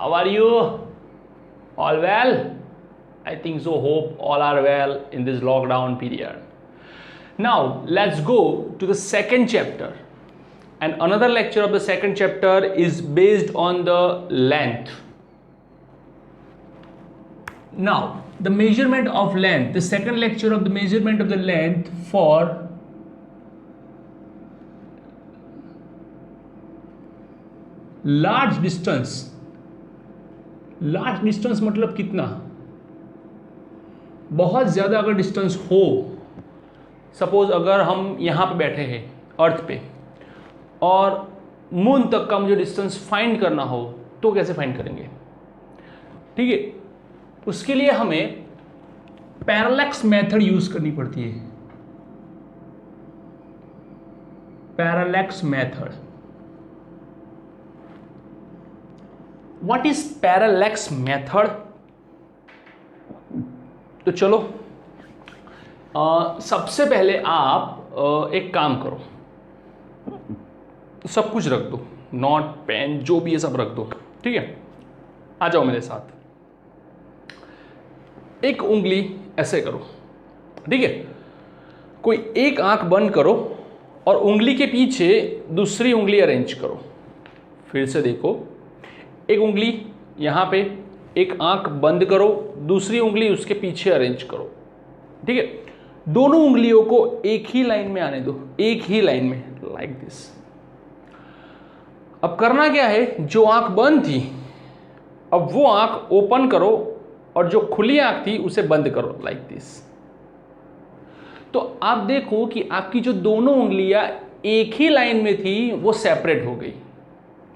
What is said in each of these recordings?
How are you? All well? I think so. Hope all are well in this lockdown period. Now, let's go to the second chapter. And another lecture of the second chapter is based on the length. Now, the measurement of length, the second lecture of the measurement of the length for large distance. Large distance मतलब कितना, बहुत ज़्यादा अगर distance हो, suppose अगर हम यहाँ पे बैठे हैं अर्थ पे और मून तक का मुझे डिस्टेंस फाइंड करना हो तो कैसे फाइंड करेंगे? ठीक है, उसके लिए हमें पैरालैक्स मेथड यूज करनी पड़ती है। Parallax method, what is parallax method? तो चलो सबसे पहले आप एक काम करो, सब कुछ रख दो, नोट पेन जो भी है सब रख दो, ठीक है? आ जाओ मेरे साथ। एक उंगली ऐसे करो, ठीक है? कोई एक आंख बंद करो और उंगली के पीछे दूसरी उंगली अरेंज करो। फिर से देखो, एक उंगली यहाँ पे, एक आंख बंद करो, दूसरी उंगली उसके पीछे अरेंज करो, ठीक है? दोनों उंगलियों को एक ही लाइन में आने दो, एक ही लाइन में, लाइक दिस। अब करना क्या है, जो आंख बंद थी अब वो आंख ओपन करो और जो खुली आंख थी उसे बंद करो, लाइक दिस। तो आप देखो कि आपकी जो दोनों उंगलियां एक ही लाइन में थी वो सेपरेट हो गई।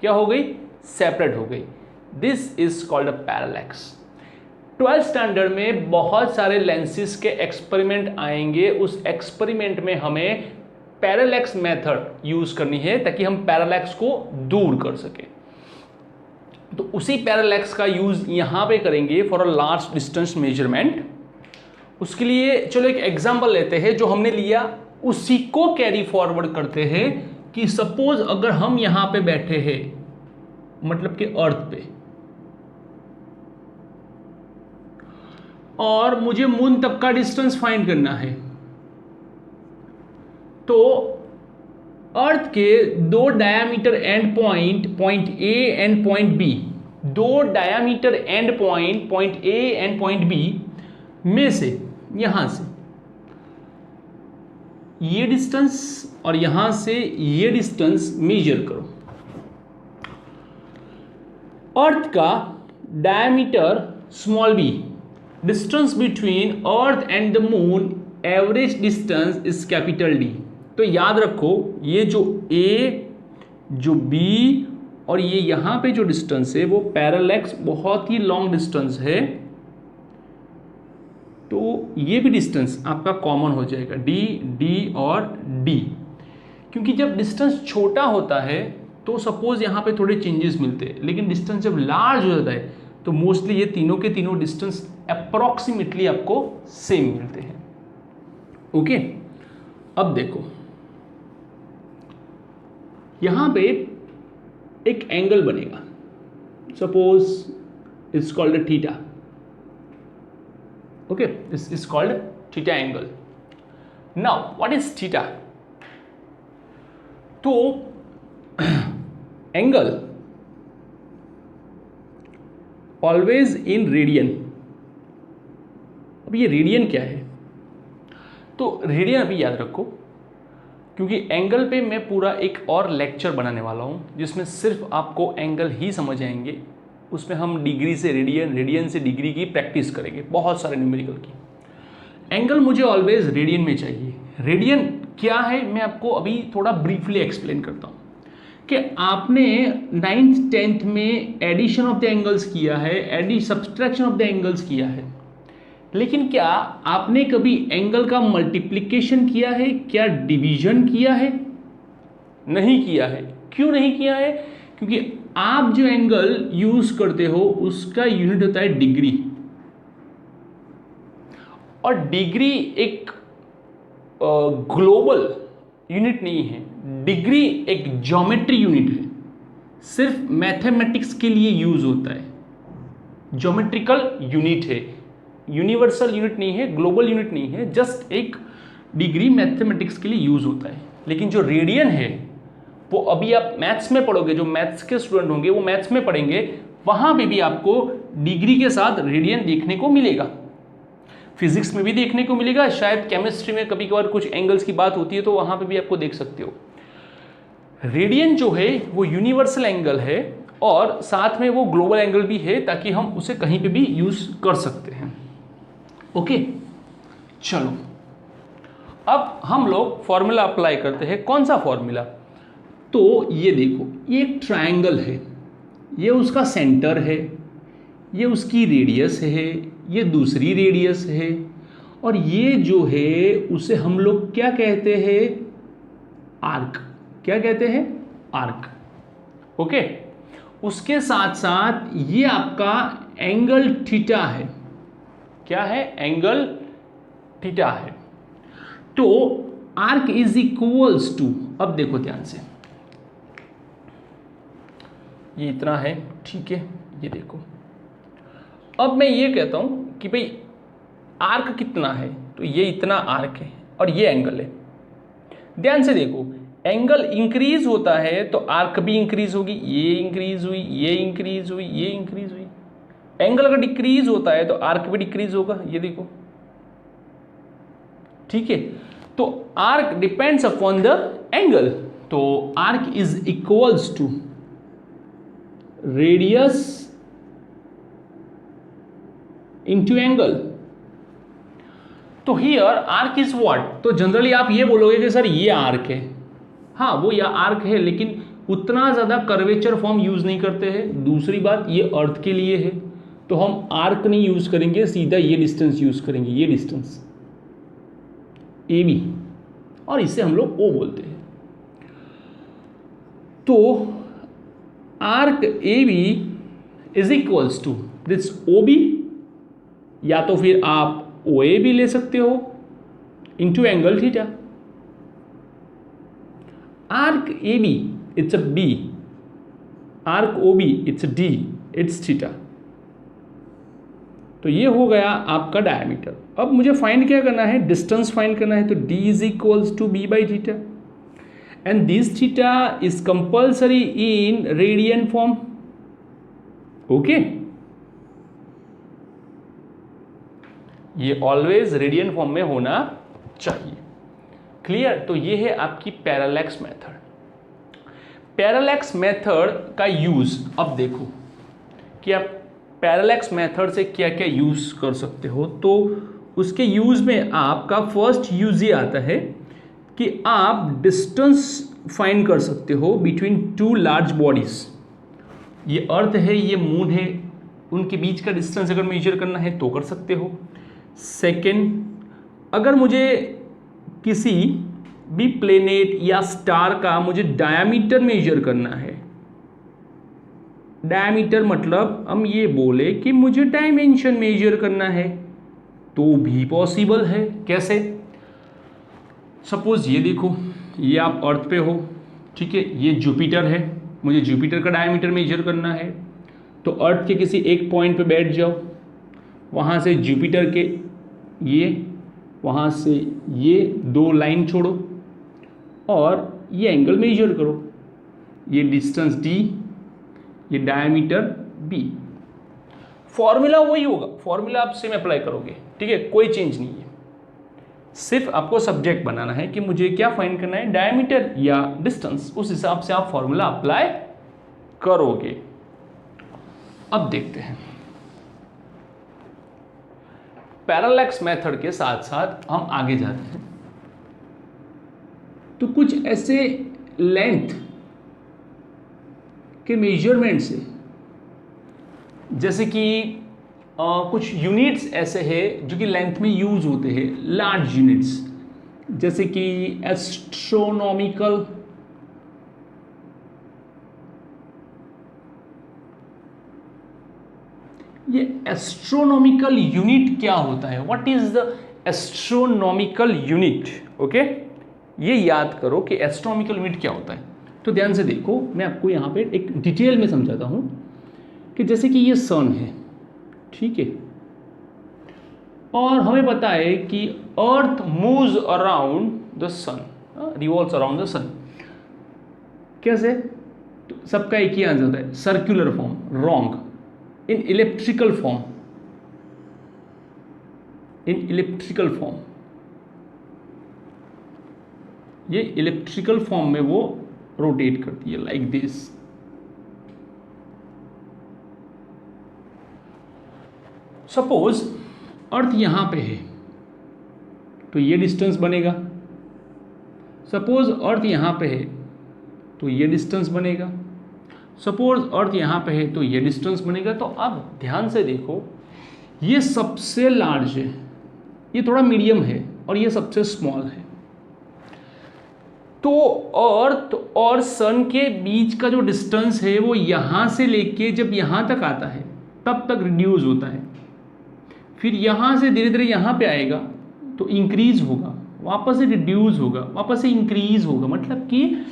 क्या हो गई? सेपरेट हो गई। This is called a parallax. 12th standard में बहुत सारे लेंसेज के एक्सपेरिमेंट आएंगे, उस एक्सपेरिमेंट में हमें पैरालैक्स मेथड यूज करनी है ताकि हम पैरालैक्स को दूर कर सके। तो उसी पैरालैक्स का यूज यहां पे करेंगे for a large distance measurement. उसके लिए चलो एक एग्जांपल लेते हैं, जो हमने लिया उसी को कैरी फॉरवर्ड करते हैं कि सपोज अगर हम यहां पे बैठे हैं, मतलब कि अर्थ पे, और मुझे मून तक का डिस्टेंस फाइंड करना है, तो अर्थ के दो diameter end point A and point B, दो diameter end point A and point B में से, यहां से ये डिस्टेंस और यहां से ये डिस्टेंस मेजर करो। अर्थ का diameter small b, distance between earth and the moon average distance is capital D. तो याद रखो, ये जो ए, जो बी और ये यहां पे जो डिस्टेंस है वो पैरालैक्स बहुत ही लॉन्ग डिस्टेंस है, तो ये भी डिस्टेंस आपका कॉमन हो जाएगा, डी, डी और डी। क्योंकि जब डिस्टेंस छोटा होता है तो सपोज यहाँ पे थोड़े चेंजेस मिलते हैं, लेकिन डिस्टेंस जब लार्ज हो जाता है तो मोस्टली ये तीनों के तीनों डिस्टेंस अप्रॉक्सीमेटली आपको सेम मिलते हैं। ओके, अब देखो यहाँ पे एक एंगल बनेगा, suppose it's called theta. Okay, this is called theta angle. Now what is theta? तो एंगल ऑलवेज इन रेडियन। अब ये रेडियन क्या है? तो रेडियन अभी याद रखो, क्योंकि एंगल पे मैं पूरा एक और लेक्चर बनाने वाला हूं जिसमें सिर्फ आपको एंगल ही समझ आएंगे। उसमें हम डिग्री से रेडियन, रेडियन से डिग्री की प्रैक्टिस करेंगे, बहुत सारे न्यूमेरिकल की। एंगल मुझे ऑलवेज रेडियन में चाहिए। रेडियन क्या है मैं आपको अभी थोड़ा ब्रीफली एक्सप्लेन करता हूँ कि आपने 9th 10th में एडिशन ऑफ द एंगल्स किया है, सब्सट्रैक्शन ऑफ द एंगल्स किया है, लेकिन क्या आपने कभी एंगल का मल्टीप्लिकेशन किया है? क्या डिवीजन किया है? नहीं किया है। क्यों नहीं किया है? क्योंकि आप जो एंगल यूज करते हो उसका यूनिट होता है डिग्री, और डिग्री एक ग्लोबल यूनिट नहीं है। डिग्री एक ज्योमेट्री यूनिट है, सिर्फ मैथमेटिक्स के लिए यूज होता है। ज्योमेट्रिकल यूनिट है, यूनिवर्सल यूनिट नहीं है, ग्लोबल यूनिट नहीं है, जस्ट एक डिग्री मैथमेटिक्स के लिए यूज होता है। लेकिन जो रेडियन है वो अभी आप मैथ्स में पढ़ोगे, जो मैथ्स के स्टूडेंट होंगे वो मैथ्स में पढ़ेंगे, वहां पे भी आपको डिग्री के साथ रेडियन देखने को मिलेगा, फिजिक्स में भी देखने को मिलेगा, शायद केमिस्ट्री में कभी कभार कुछ एंगल्स की बात होती है तो वहां पे भी आपको देख सकते हो। रेडियन जो है वो यूनिवर्सल एंगल है और साथ में वो ग्लोबल एंगल भी है, ताकि हम उसे कहीं पे भी यूज कर सकते हैं। ओके, चलो अब हम लोग फॉर्मूला अप्लाई करते हैं। कौन सा फॉर्मूला? तो ये देखो, ये एक ट्रायंगल है, ये उसका सेंटर है, ये उसकी रेडियस है, ये दूसरी रेडियस है, और ये जो है उसे हम लोग क्या कहते हैं? आर्क। क्या कहते हैं? आर्क। ओके, उसके साथ साथ ये आपका एंगल थीटा है। क्या है? एंगल थीटा है। तो आर्क इज इक्वल्स टू, अब देखो ध्यान से, ये इतना है, ठीक है, ये देखो। अब मैं ये कहता हूं कि भाई आर्क कितना है, तो ये इतना आर्क है और ये एंगल है। ध्यान से देखो, एंगल इंक्रीज होता है तो आर्क भी इंक्रीज होगी, ये इंक्रीज हुई, ये इंक्रीज हुई, ये इंक्रीज हुई। एंगल अगर डिक्रीज होता है तो आर्क भी डिक्रीज होगा, ये देखो, ठीक है। तो arc depends upon the angle, तो arc is equals to radius into angle. तो हियर आर्क इज व्हाट? तो जनरली आप ये बोलोगे कि सर ये आर्क है, हाँ वो या आर्क है, लेकिन उतना ज़्यादा कर्वेचर फॉर्म यूज़ नहीं करते हैं। दूसरी बात, ये अर्थ के लिए है तो हम आर्क नहीं यूज़ करेंगे, सीधा ये डिस्टेंस यूज़ करेंगे, ये डिस्टेंस ए बी, और इसे हम लोग ओ बोलते हैं। तो arc A B is equals to this O B, या तो फिर आप ओ ए भी ले सकते हो, into angle theta. Arc A B it's a b, arc O B it's a D, it's theta. तो ये हो गया आपका डायमीटर। अब मुझे फाइंड क्या करना है? डिस्टेंस फाइंड करना है। तो d is equals to b by theta, and this theta is compulsory in radian form. Okay, ये ऑलवेज रेडियन फॉर्म में होना चाहिए। क्लियर? तो ये है आपकी पैरेलैक्स मेथड। पैरेलैक्स मेथड का यूज अब देखो कि आप पैरेलैक्स मेथड से क्या क्या यूज कर सकते हो। तो उसके यूज में आपका फर्स्ट यूज ये आता है कि आप डिस्टेंस फाइंड कर सकते हो बिटवीन टू लार्ज बॉडीज। ये अर्थ है, ये मून है, उनके बीच का डिस्टेंस अगर मेजर करना है तो कर सकते हो। सेकेंड, अगर मुझे किसी भी प्लेनेट या स्टार का मुझे डायमीटर मेजर करना है, डायमीटर मतलब हम ये बोले कि मुझे डायमेंशन मेजर करना है, तो भी पॉसिबल है। कैसे? सपोज ये देखो, ये आप अर्थ पे हो, ठीक है, ये जुपिटर है, मुझे जुपिटर का डायमीटर मेजर करना है, तो अर्थ के किसी एक पॉइंट पे बैठ जाओ, वहाँ से जुपिटर के ये, वहाँ से ये दो लाइन छोड़ो और ये एंगल मेजर करो, ये डिस्टेंस d, ये डायमीटर b। फॉर्मूला वही होगा, फॉर्मूला आप सेम अप्लाई करोगे, ठीक है, कोई चेंज नहीं है। सिर्फ आपको सब्जेक्ट बनाना है कि मुझे क्या फाइंड करना है, डायमीटर या डिस्टेंस, उस हिसाब से आप फॉर्मूला अप्लाई करोगे। अब देखते हैं, पैरेलैक्स मेथड के साथ साथ हम आगे जाते हैं। तो कुछ ऐसे लेंथ के मेजरमेंट से, जैसे कि कुछ यूनिट्स ऐसे हैं जो कि लेंथ में यूज होते हैं, लार्ज यूनिट्स, जैसे कि एस्ट्रोनॉमिकल, ये एस्ट्रोनॉमिकल यूनिट क्या होता है? What is the astronomical unit? Okay, ये याद करो कि एस्ट्रोनॉमिकल यूनिट क्या होता है। तो ध्यान से देखो, मैं आपको यहाँ पे एक डिटेल में समझाता हूँ कि जैसे कि ये सन है, ठीक है। और हमें पता है कि earth moves around the sun, revolves around the sun. कैसे? तो सबका एक ही आंसर होता है, circular form. Wrong. In electrical form, in electrical form, ये इलेक्ट्रिकल फॉर्म में वो रोटेट करती है लाइक दिस। सपोज अर्थ यहां पे है तो ये डिस्टेंस बनेगा। सपोज अर्थ यहां पे है तो ये डिस्टेंस बनेगा। सपोज अर्थ यहां पे है तो ये डिस्टेंस बनेगा। तो अब ध्यान से देखो, ये सबसे लार्ज है, ये थोड़ा मीडियम है, और ये सबसे स्मॉल है। तो अर्थ और सन के बीच का जो डिस्टेंस है वो यहां से लेके जब यहां तक आता है तब तक रिड्यूस होता है, फिर यहां से धीरे धीरे यहां पे आएगा तो इंक्रीज होगा, वापस से रिड्यूस होगा, वापस से इंक्रीज होगा। मतलब कि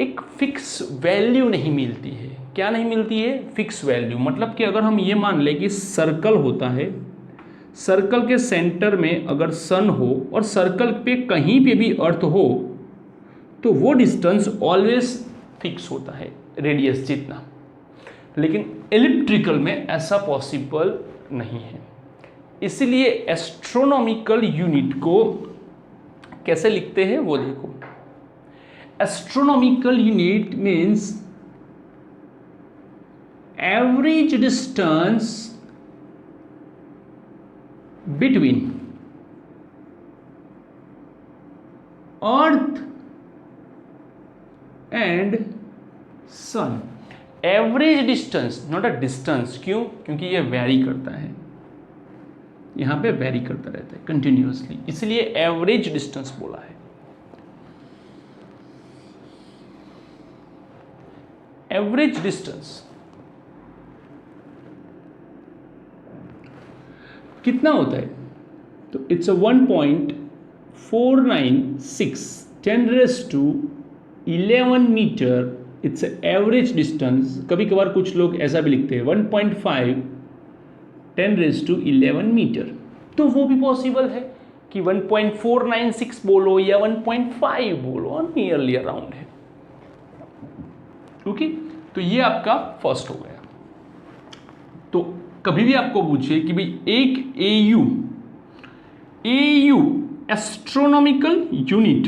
एक फिक्स वैल्यू नहीं मिलती है। क्या नहीं मिलती है? Fix value. मतलब कि अगर हम ये मान लें कि सर्कल होता है, सर्कल के सेंटर में अगर सन हो और सर्कल पे कहीं पे भी अर्थ हो तो वो डिस्टेंस ऑलवेज फिक्स होता है, रेडियस जितना। लेकिन इलिप्टिकल में ऐसा पॉसिबल नहीं है। इसलिए एस्ट्रोनॉमिकल यूनिट को कैसे लिखते हैं वो देखो। Astronomical unit means average distance between earth and sun. Average distance, not a distance. क्यों? क्योंकि ये वेरी करता है, यहां पे वेरी करता रहता है कंटिन्यूअसली, इसलिए एवरेज डिस्टेंस बोला है। एवरेज डिस्टेंस कितना होता है? तो it's 1.496 10⁻11 metre. It's average distance. कभी कभार कुछ लोग ऐसा भी लिखते हैं 1.5 10⁻11 मीटर। तो वो भी पॉसिबल है कि 1.496 बोलो या 1.5 बोलो, नियरली अराउंड है। ओके, तो ये आपका फर्स्ट हो गया। तो कभी भी आपको पूछे कि भाई एक AU astronomical unit,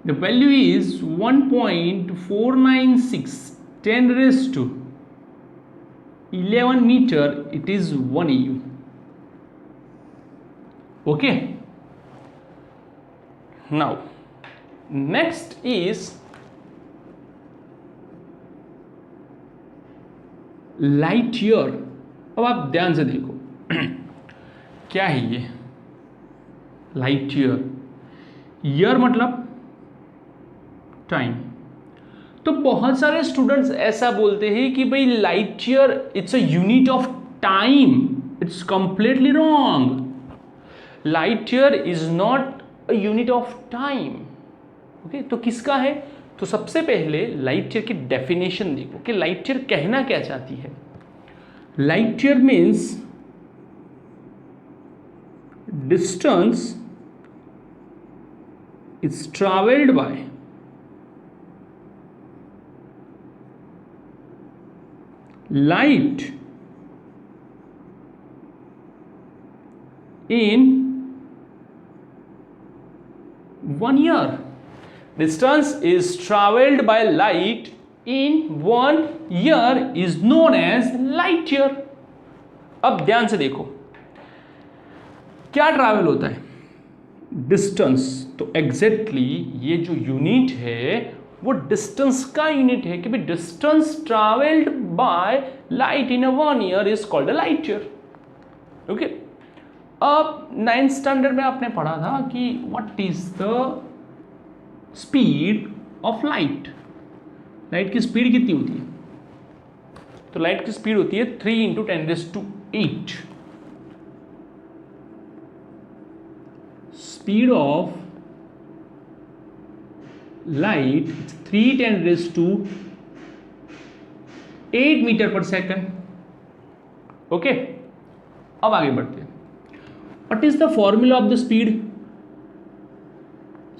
the value is 1.496 10⁻11 meter, it is 1 AU. Okay, now next is light year. अब आप ध्यान से देखो क्या है ये लाइट ईयर। ईयर मतलब टाइम। तो बहुत सारे स्टूडेंट्स ऐसा बोलते हैं कि भाई light year it's a unit of time. It's completely wrong. Light year is not a unit of time. Okay, तो किसका है? तो सबसे पहले लाइट ईयर की डेफिनेशन देखो कि लाइट ईयर कहना क्या चाहती है। Light year means distance is travelled bye light in 1 year. Distance is traveled by light in 1 year is known as light year. अब ध्यान से देखो क्या ट्रैवल होता है? डिस्टेंस। तो एग्जैक्टली ये जो यूनिट है वो डिस्टेंस का यूनिट है कि भाई distance travelled by light in 1 year is called a light year. Okay, अब 9th स्टैंडर्ड में आपने पढ़ा था कि what is the speed of light. Light की स्पीड कितनी होती है? तो लाइट की स्पीड होती है 3 × 10⁸. Speed of light, it's 3 × 10⁸ meter per second. Okay, अब आगे बढ़ते हैं। What is the formula of the speed?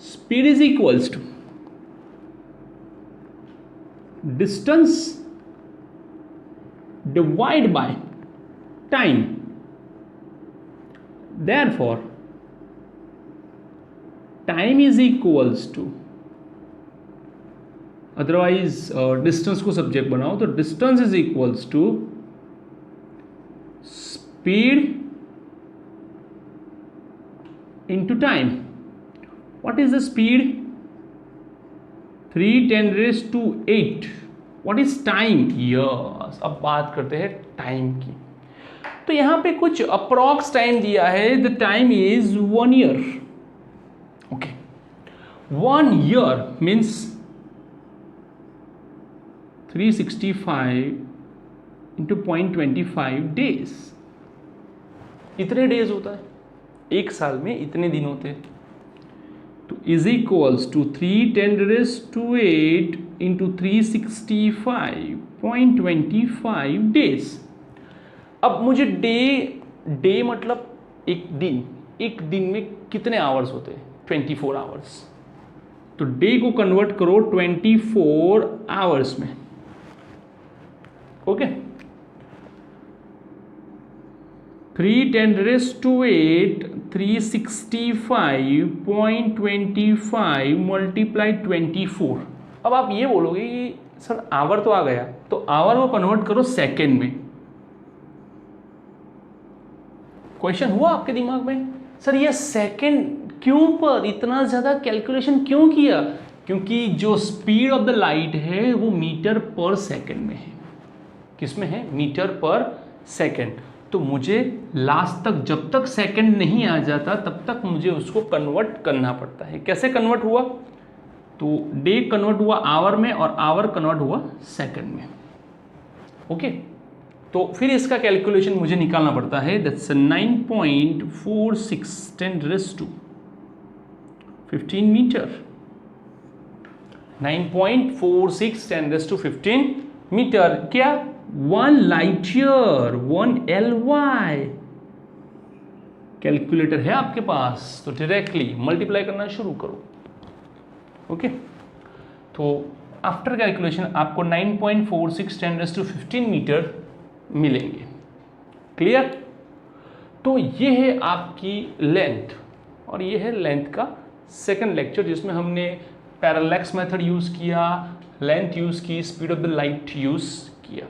Speed is equals to distance divide by time. Therefore, time is equals to, otherwise distance को subject बनाओ तो distance is equals to speed into time. What is the speed? 3×10⁸. What is time? Yes, अब बात करते हैं time की। तो यहां पे कुछ अप्रॉक्स टाइम दिया है, the time is 1 year. Okay, 1 year means 365 into 0.25 days. इतने डेज होता है, एक साल में इतने दिन होते हैं। तो is equals to 3×10⁸ into 365.25 days. अब मुझे डे मतलब एक दिन में कितने आवर्स होते हैं? 24 आवर्स। तो डे को कन्वर्ट करो 24 आवर्स में। Okay, 3×10⁸ 365.25 multiply 24। अब आप ये बोलोगे कि सर आवर तो आ गया, तो आवर को कन्वर्ट करो सेकेंड में। क्वेश्चन हुआ आपके दिमाग में, सर ये सेकेंड क्यों पर इतना ज़्यादा कैलकुलेशन क्यों किया? क्योंकि जो स्पीड ऑफ द लाइट है वो मीटर पर सेकेंड में है। किस में है? मीटर पर सेकेंड। तो मुझे लास्ट तक, जब तक सेकेंड नहीं आ जाता तब तक मुझे उसको कन्वर्ट करना पड़ता है। कैसे कन्वर्ट हुआ? तो डे कन्वर्ट हुआ आवर में और आवर कन्वर्ट हुआ सेकेंड में। ओके, तो फिर इसका कैलकुलेशन मुझे निकालना पड़ता है। That's 9.46 10⁻15 metre. 9.46 10⁻15 मीटर। क्या? 1 लाइट ईयर, 1 LY। कैलकुलेटर है आपके पास तो डायरेक्टली मल्टीप्लाई करना शुरू करो। ओके, तो आफ्टर कैलकुलेशन आपको 9.46 10⁻15 मीटर मिलेंगे। क्लियर? तो ये है आपकी लेंथ, और ये है लेंथ का सेकंड लेक्चर जिसमें हमने पैरेलैक्स मेथड यूज़ किया, लेंथ यूज़ की, speed of the light use किया।